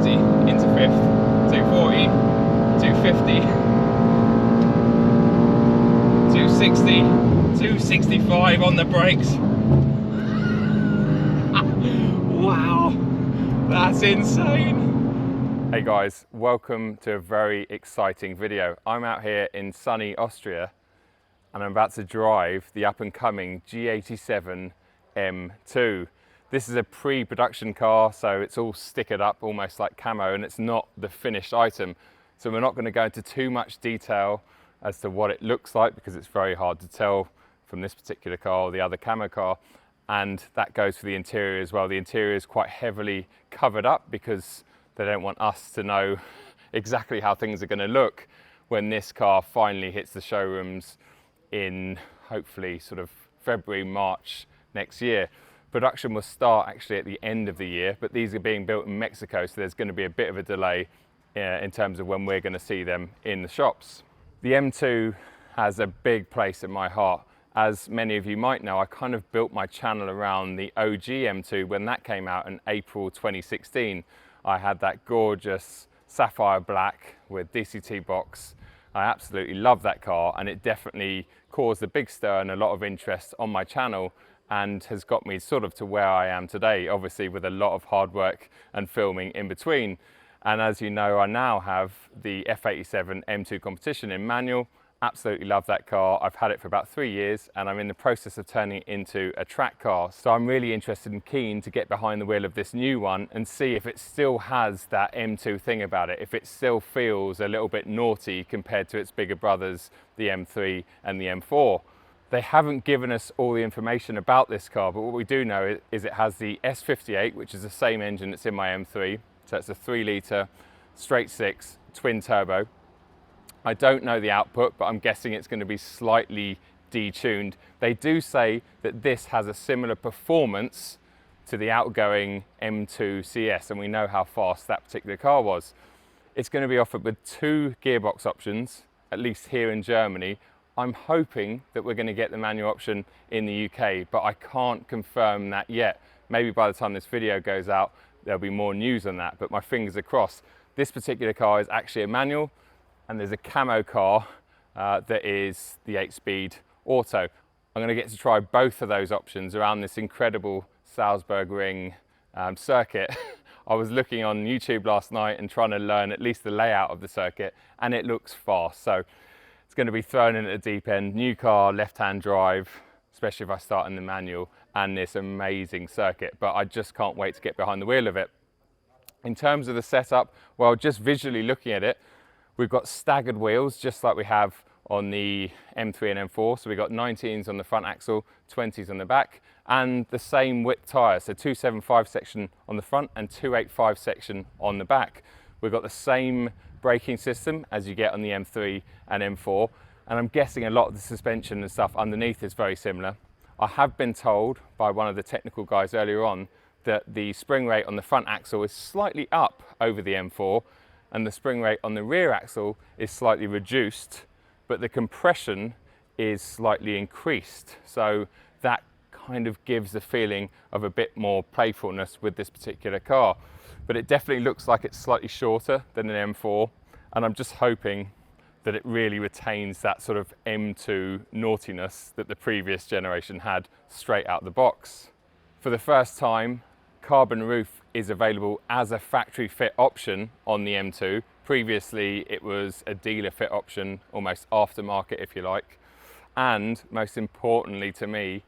230 into fifth, 240, 250, 260, 265 on the brakes. Wow, that's insane. Hey guys, welcome to a very exciting video. I'm out here in sunny Austria and I'm about to drive the up and coming G87 M2. This is a pre-production car, so it's all stickered up almost like camo, and it's not the finished item. So we're not going to go into too much detail as to what it looks like, because it's very hard to tell from this particular car or the other camo car. And that goes for the interior as well. The interior is quite heavily covered up because they don't want us to know exactly how things are going to look when this car finally hits the showrooms in hopefully sort of February, March next year. Production will start actually at the end of the year, but these are being built in Mexico, so there's going to be a bit of a delay in terms of when we're going to see them in the shops. The M2 has a big place in my heart. As many of you might know, I kind of built my channel around the OG M2 when that came out in April 2016. I had that gorgeous sapphire black with DCT box. I absolutely love that car, and it definitely caused a big stir and a lot of interest on my channel, and has got me sort of to where I am today, obviously with a lot of hard work and filming in between. And as you know, I now have the F87 M2 competition in manual. Absolutely love that car. I've had it for about 3 years and I'm in the process of turning it into a track car. So I'm really interested and keen to get behind the wheel of this new one and see if it still has that M2 thing about it, if it still feels a little bit naughty compared to its bigger brothers, the M3 and the M4. They haven't given us all the information about this car, but what we do know is it has the S58, which is the same engine that's in my M3. So it's a 3-litre straight 6 twin turbo. I don't know the output, but I'm guessing it's going to be slightly detuned. They do say that this has a similar performance to the outgoing M2 CS, and we know how fast that particular car was. It's going to be offered with 2 gearbox options, at least here in Germany. I'm hoping that we're going to get the manual option in the UK, but I can't confirm that yet. Maybe by the time this video goes out, there'll be more news on that, but my fingers are crossed. This particular car is actually a manual, and there's a camo car that is the 8-speed auto. I'm going to get to try both of those options around this incredible Salzburg ring circuit. I was looking on YouTube last night and trying to learn at least the layout of the circuit, and it looks fast. So it's going to be thrown in at the deep end. New car, left-hand drive, especially if I start in the manual, and this amazing circuit. But I just can't wait to get behind the wheel of it. In terms of the setup, well, just visually looking at it, we've got staggered wheels, just like we have on the M3 and M4. So we've got 19s on the front axle, 20s on the back, and the same width tyres. So 275 section on the front and 285 section on the back. We've got the same braking system as you get on the M3 and M4. And I'm guessing a lot of the suspension and stuff underneath is very similar. I have been told by one of the technical guys earlier on that the spring rate on the front axle is slightly up over the M4, and the spring rate on the rear axle is slightly reduced, but the compression is slightly increased. So that kind of gives the feeling of a bit more playfulness with this particular car. But it definitely looks like it's slightly shorter than an M4, and I'm just hoping that it really retains that sort of M2 naughtiness that the previous generation had straight out the box. For the first time, carbon roof is available as a factory fit option on the M2. Previously, it was a dealer fit option, almost aftermarket if you like. And most importantly to me,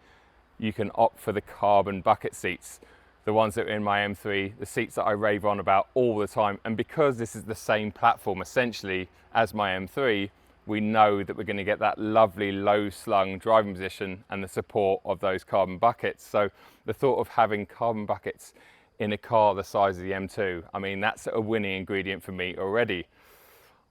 you can opt for the carbon bucket seats, the ones that are in my M3, the seats that I rave on about all the time. And because this is the same platform essentially as my M3, we know that we're going to get that lovely low slung driving position and the support of those carbon buckets. So the thought of having carbon buckets in a car the size of the M2, I mean, that's a winning ingredient for me already.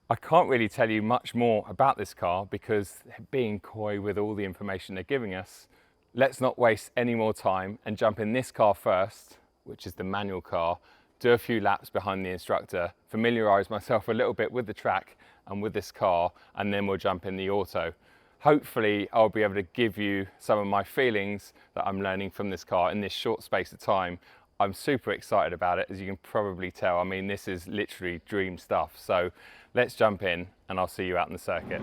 I can't really tell you much more about this car because they're being coy with all the information they're giving us. Let's not waste any more time and jump in this car first, which is the manual car, do a few laps behind the instructor, familiarise myself a little bit with the track and with this car, and then we'll jump in the auto. Hopefully I'll be able to give you some of my feelings that I'm learning from this car in this short space of time. I'm super excited about it, as you can probably tell. I mean, this is literally dream stuff. So let's jump in and I'll see you out in the circuit.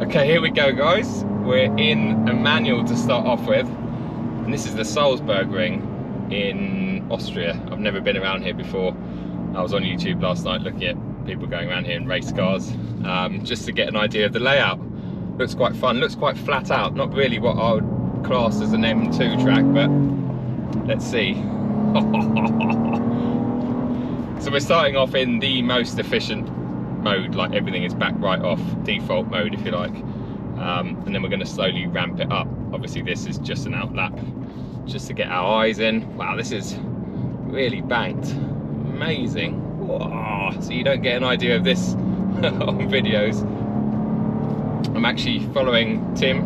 Okay, here we go, guys. We're in a manual to start off with, and this is the Salzburg ring in Austria. I've never been around here before. I was on YouTube last night looking at people going around here in race cars, just to get an idea of the layout. Looks quite fun, looks quite flat out, not really what I would class as an M2 track, but let's see. So we're starting off in the most efficient mode, like everything is back right off, default mode if you like, and then we're going to slowly ramp it up. Obviously this is just an outlap, just to get our eyes in. Wow, this is really banked, amazing. Whoa. So you don't get an idea of this on videos. I'm actually following Tim,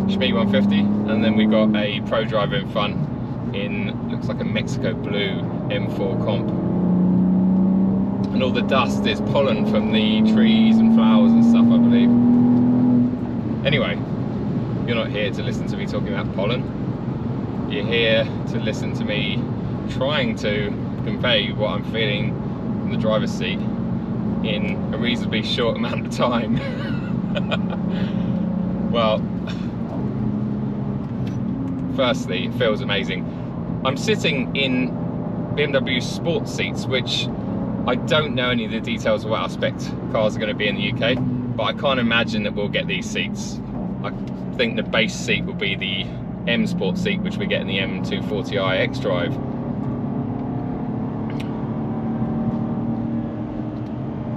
Schmee 150, and then we got a pro driver in front in, looks like a Mexico blue M4 comp. And all the dust is pollen from the trees and flowers and stuff, I believe. Anyway, you're not here to listen to me talking about pollen. You're here to listen to me trying to convey what I'm feeling from the driver's seat in a reasonably short amount of time. Well, firstly, it feels amazing. I'm sitting in BMW sports seats, which I don't know any of the details of what I expect cars are going to be in the UK, but I can't imagine that we'll get these seats. I think the base seat will be the M Sport seat, which we get in the M240i X-Drive.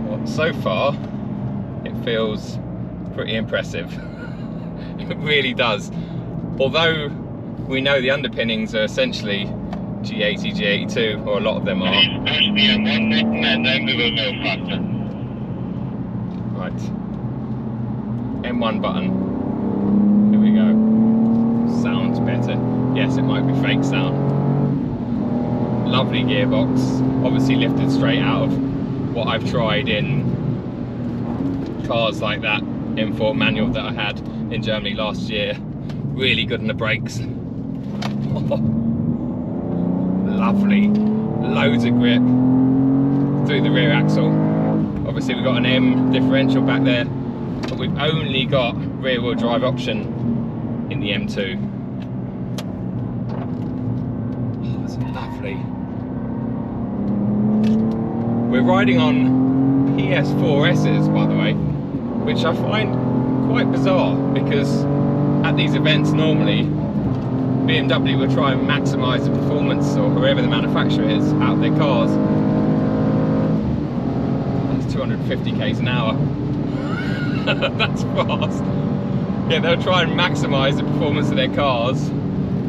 Well, so far, it feels pretty impressive. It really does. Although we know the underpinnings are essentially G80, G82, or a lot of them are. And then we will go faster. Right. M1 button. Here we go. Sounds better. Yes, it might be fake sound. Lovely gearbox. Obviously lifted straight out of what I've tried in cars like that M4 manual that I had in Germany last year. Really good on the brakes. Lovely, loads of grip through the rear axle. Obviously we've got an M differential back there, but we've only got rear wheel drive option in the M2. Oh, it's lovely. We're riding on PS4Ss, by the way, which I find quite bizarre, because at these events normally BMW will try and maximise the performance, or whoever the manufacturer is, out of their cars. That's 250 k's an hour. That's fast. Yeah, they'll try and maximise the performance of their cars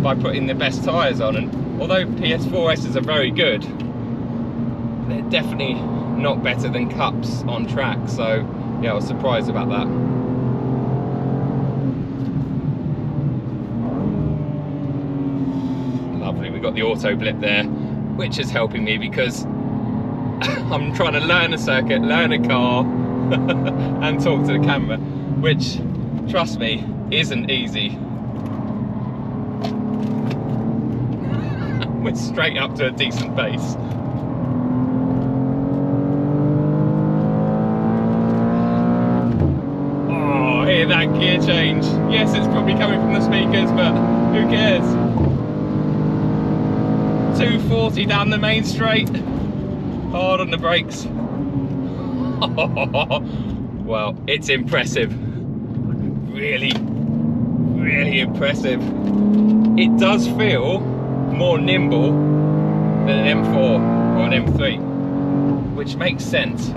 by putting the best tyres on, and although PS4Ss are very good, they're definitely not better than Cups on track, so yeah, I was surprised about that. Lovely, we've got the auto blip there, which is helping me because I'm trying to learn a circuit, learn a car, and talk to the camera, which, trust me, isn't easy. We're straight up to a decent pace. Oh, hear that gear change. Yes, it's probably coming from the speakers, but who cares? 240 down the main straight, hard on the brakes. Well, it's impressive. Really, really impressive. It does feel more nimble than an M4 or an M3, which makes sense.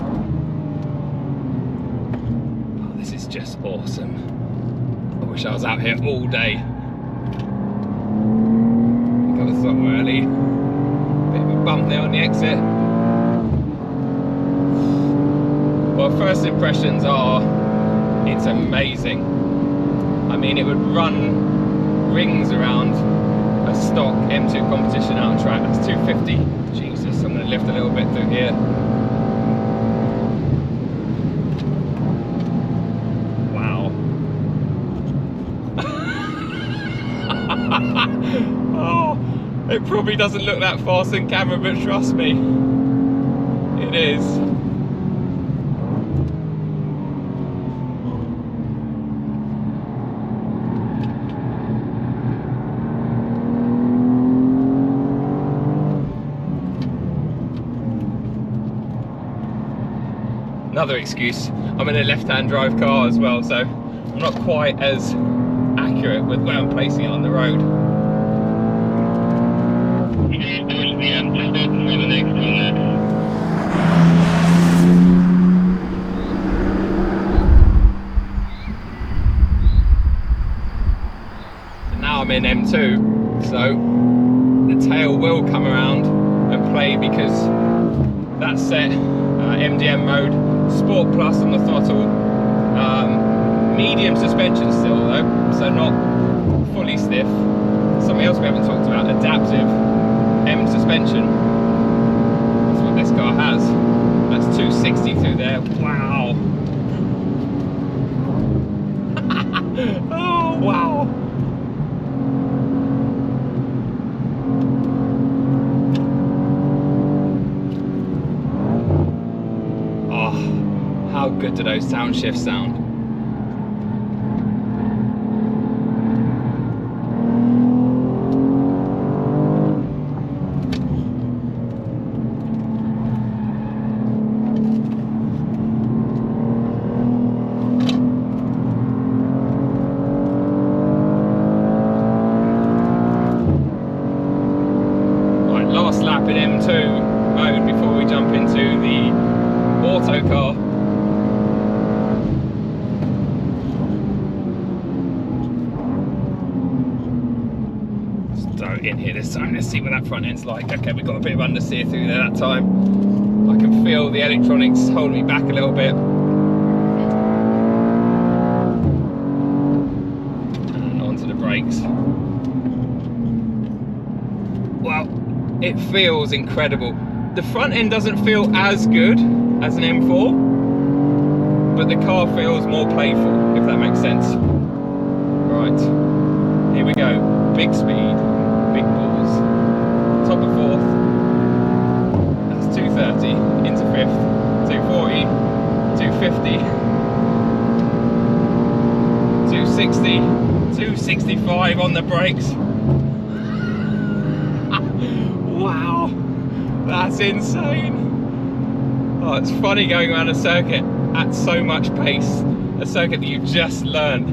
Oh, this is just awesome. I wish I was out here all day. Got to stop early. Bit of a bump there on the exit. Well, first impressions are, it's amazing. I mean, it would run rings around a stock M2 competition out on track. That's 250. Jesus, I'm going to lift a little bit through here. It probably doesn't look that fast in camera, but trust me, it is. Another excuse, I'm in a left-hand drive car as well, so I'm not quite as accurate with where I'm placing it on the road. Push the M2 button for the next 2 laps. So now I'm in M2, so the tail will come around and play because that's set MDM mode, Sport Plus on the throttle, medium suspension still though, so not fully stiff. Something else we haven't talked about, adaptive M suspension. That's what this car has. That's 260 through there. Wow. Oh wow. Oh, how good do those sound shifts sound? In M2 mode before we jump into the auto car. So in here this time, let's see what that front end's like. Okay, we've got a bit of understeer through there that time. I can feel the electronics holding me back a little bit. And onto the brakes. Well, it feels incredible. The front end doesn't feel as good as an M4, but the car feels more playful, if that makes sense. Right, here we go. Big speed, big balls. Top of fourth, that's 230, into fifth, 240, 250, 260, 265 on the brakes. Wow, that's insane. Oh, it's funny going around a circuit at so much pace, a circuit that you've just learned.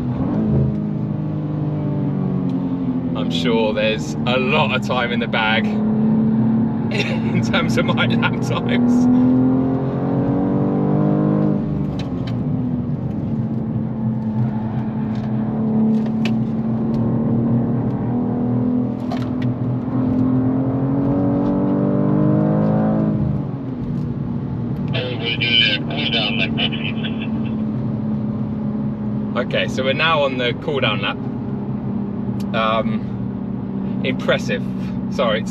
I'm sure there's a lot of time in the bag in terms of my lap times. Okay, so we're now on the cool down lap. Impressive. Sorry,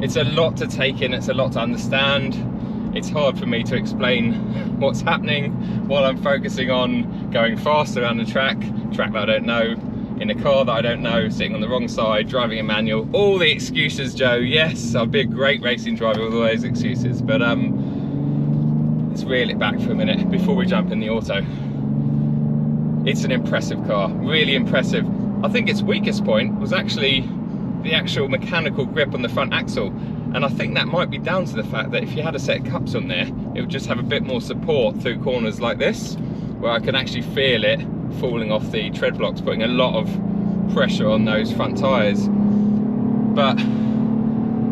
it's a lot to take in, it's a lot to understand. It's hard for me to explain what's happening while I'm focusing on going fast around the track that I don't know, in a car that I don't know, sitting on the wrong side, driving a manual. All the excuses, Joe. Yes, I'll be a great racing driver with all those excuses, but let's reel it back for a minute before we jump in the auto. It's an impressive car, really impressive. I think its weakest point was actually the actual mechanical grip on the front axle. And I think that might be down to the fact that if you had a set of cups on there, it would just have a bit more support through corners like this, where I can actually feel it falling off the tread blocks, putting a lot of pressure on those front tyres. But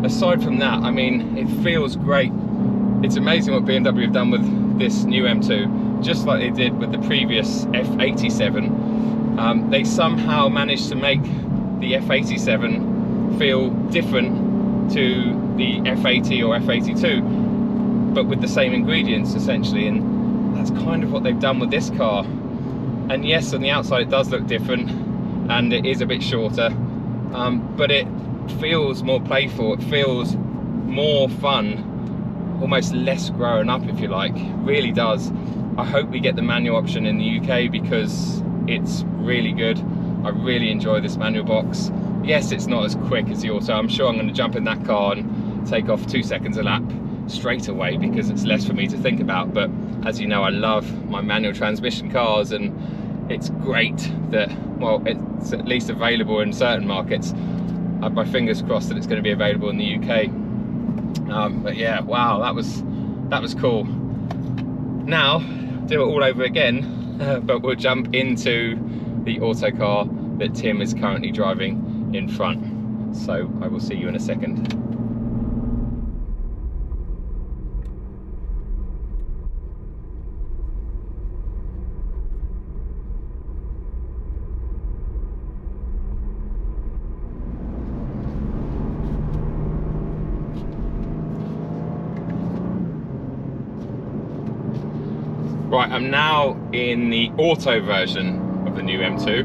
aside from that, I mean, it feels great. It's amazing what BMW have done with this new M2, just like they did with the previous F87. They somehow managed to make the F87 feel different to the F80 or F82, but with the same ingredients essentially, and that's kind of what they've done with this car. And yes, on the outside it does look different and it is a bit shorter, but it feels more playful, it feels more fun, almost less grown up if you like. It really does. I hope we get the manual option in the UK because it's really good. I really enjoy this manual box. Yes, it's not as quick as the auto. I'm sure I'm going to jump in that car and take off 2 seconds a lap straight away because it's less for me to think about. But as you know, I love my manual transmission cars, and it's great that, well, it's at least available in certain markets. I have my fingers crossed that it's going to be available in the UK. But yeah, wow, that was cool. Now, do it all over again, but we'll jump into the auto car that Tim is currently driving in front. So I will see you in a second. Right, I'm now in the auto version of the new M2.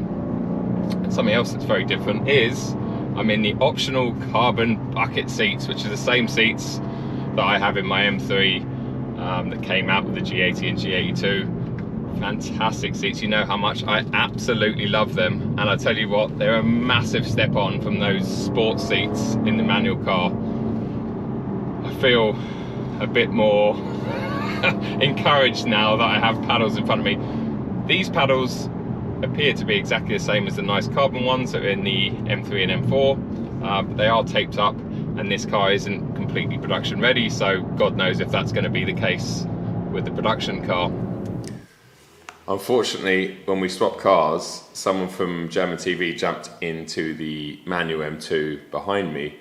And something else that's very different is I'm in the optional carbon bucket seats, which are the same seats that I have in my M3 that came out with the G80 and G82. Fantastic seats. You know how much I absolutely love them. And I tell you what, they're a massive step on from those sports seats in the manual car. I feel a bit more encouraged now that I have paddles in front of me. These paddles appear to be exactly the same as the nice carbon ones that are in the M3 and M4, but they are taped up, and this car isn't completely production ready, so God knows if that's going to be the case with the production car. Unfortunately, when we swapped cars, someone from German TV jumped into the manual M2 behind me,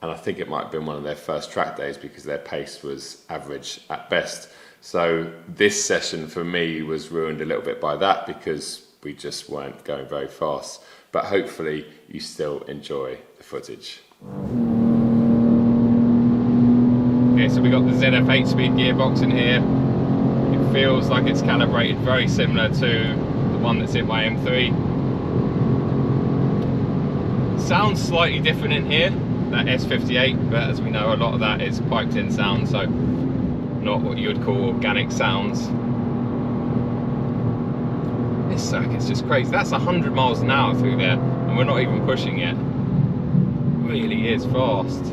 and I think it might have been one of their first track days because their pace was average at best. So this session for me was ruined a little bit by that because we just weren't going very fast. But hopefully you still enjoy the footage. Okay, so we got the ZF 8-speed gearbox in here. It feels like it's calibrated very similar to the one that's in my M3. Sounds slightly different in here, that S58, but as we know, a lot of that is piped in sound, so not what you would call organic sounds. This circuit's just crazy. That's 100 miles an hour through there, and we're not even pushing it. It really is fast.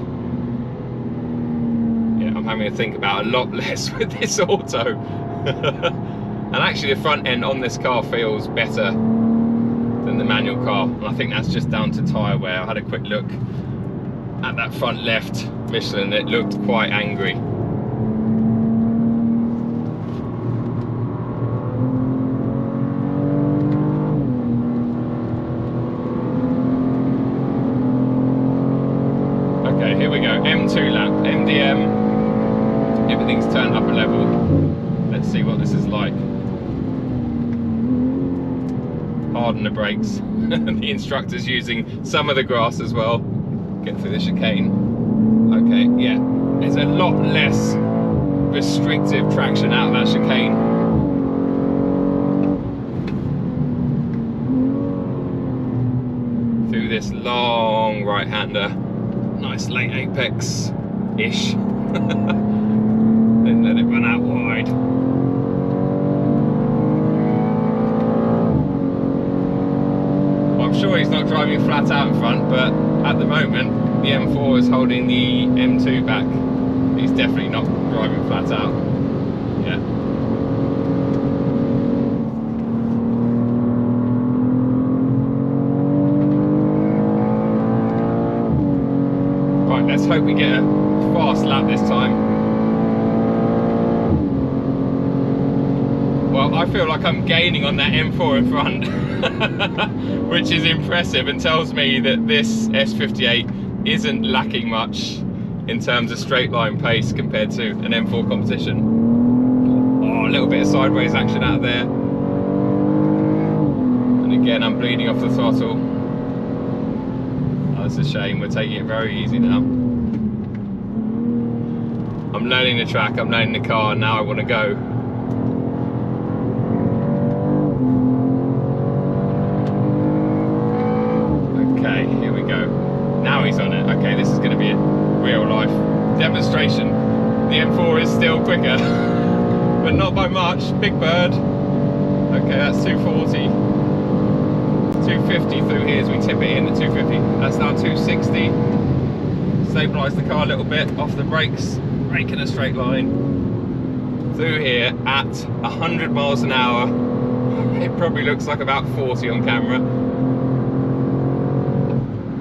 Yeah, I'm having to think about a lot less with this auto. And actually the front end on this car feels better than the manual car, and I think that's just down to tyre wear. I had a quick look at that front left Michelin, it looked quite angry. Okay, here we go, M2 lap, MDM, everything's turned up a level. Let's see what this is like. Harden the brakes. The instructor's using some of the grass as well. Get through the chicane. Okay, yeah, there's a lot less restrictive traction out of that chicane. Through this long right-hander, nice late apex-ish. Then let it run out wide. Well, I'm sure he's not driving flat out in front, but at the moment the M4 is holding the M2 back. He's definitely not driving flat out. Yeah. Right, let's hope we get a fast lap this time. Well, I feel like I'm gaining on that M4 in front, which is impressive and tells me that this S58 isn't lacking much in terms of straight line pace compared to an M4 competition. Oh, a little bit of sideways action out there. And again, I'm bleeding off the throttle. Oh, that's a shame, we're taking it very easy now. I'm learning the track, I'm learning the car, and now I want to go. Okay, here we go. Now he's on it. Okay, this is going to be a real life demonstration. The M4 is still quicker, but not by much. Big bird. Okay, that's 240. 250 through here as we tip it in at 250. That's now 260. Stabilise the car a little bit off the brakes, brake in a straight line. Through here at 100 miles an hour. It probably looks like about 40 on camera.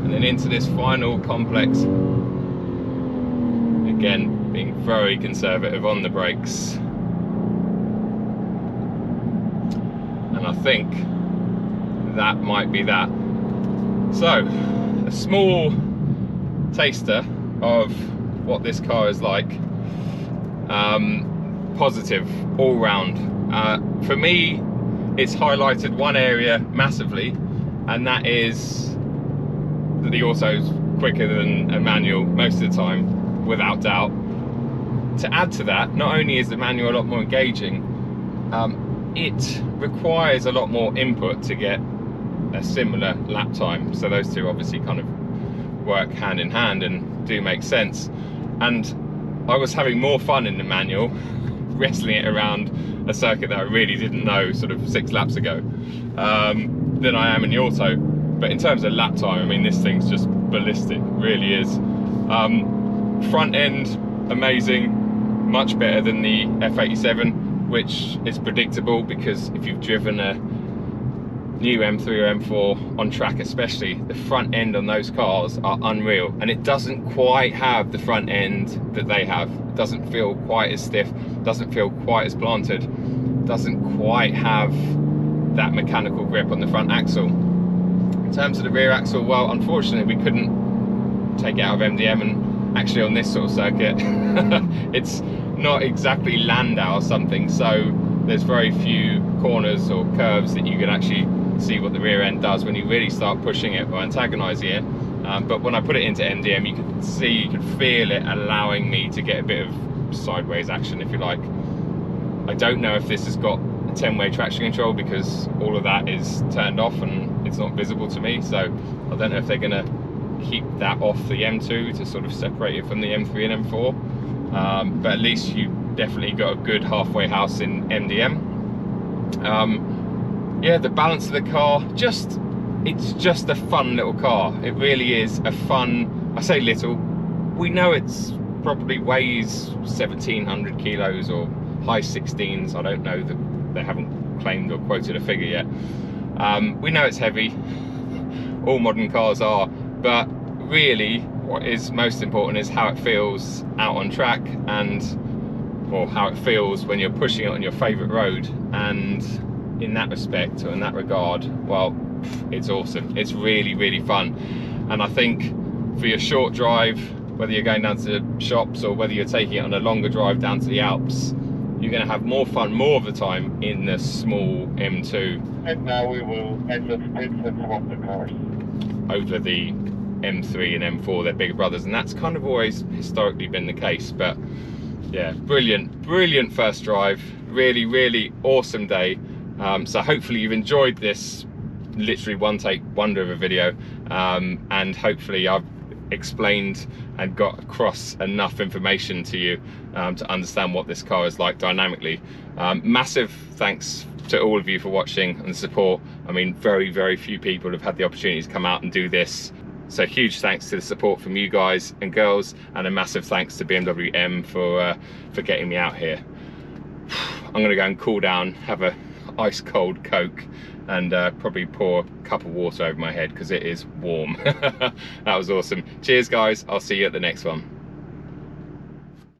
And then into this final complex. Again, being very conservative on the brakes. And I think that might be that. So, a small taster of what this car is like. Positive all round. For me, it's highlighted one area massively, and that is that the auto's quicker than a manual most of the time, without doubt. To add to that, not only is the manual a lot more engaging, it requires a lot more input to get a similar lap time. So those two obviously kind of work hand in hand and do make sense. And I was having more fun in the manual wrestling it around a circuit that I really didn't know sort of 6 laps ago than I am in the auto. But in terms of lap time, I mean, this thing's just ballistic, really is. Front end, amazing, much better than the F87, which is predictable because if you've driven a new M3 or M4 on track especially, the front end on those cars are unreal, and it doesn't quite have the front end that they have. It doesn't feel quite as stiff, doesn't feel quite as planted, doesn't quite have that mechanical grip on the front axle. In terms of the rear axle, well, unfortunately we couldn't take it out of MDM, and actually on this sort of circuit it's not exactly Landau or something, so there's very few corners or curves that you can actually see what the rear end does when you really start pushing it or antagonizing it. But when I put it into MDM, you could see, you could feel it allowing me to get a bit of sideways action, if you like. I don't know if this has got a 10-way traction control because all of that is turned off and it's not visible to me, so I don't know if they're going to keep that off the M2 to sort of separate it from the M3 and M4. But at least you definitely got a good halfway house in MDM. Yeah, the balance of the car, it's just a fun little car. It really is a fun, I say little, we know it's probably weighs 1700 kilos or high 16s. I don't know, that they haven't claimed or quoted a figure yet. We know it's heavy, all modern cars are, but really what is most important is how it feels out on track, and or how it feels when you're pushing it on your favorite road. And in that respect, or in that regard, well, it's awesome. It's really, really fun. And I think for your short drive, whether you're going down to the shops or whether you're taking it on a longer drive down to the Alps, you're going to have more fun more of the time in the small M2. And now we will enter pits and swap the cars over the M3 and M4, they're bigger brothers, and that's kind of always historically been the case. But yeah, brilliant first drive, really awesome day. So hopefully you've enjoyed this literally one take wonder of a video, and hopefully I've explained and got across enough information to you to understand what this car is like dynamically. Massive thanks to all of you for watching and the support. I mean, very few people have had the opportunity to come out and do this, so huge thanks to the support from you guys and girls, and a massive thanks to BMW M for getting me out here. I'm gonna go and cool down, have a ice cold Coke, and probably pour a cup of water over my head because it is warm. That was awesome. Cheers guys, I'll see you at the next one.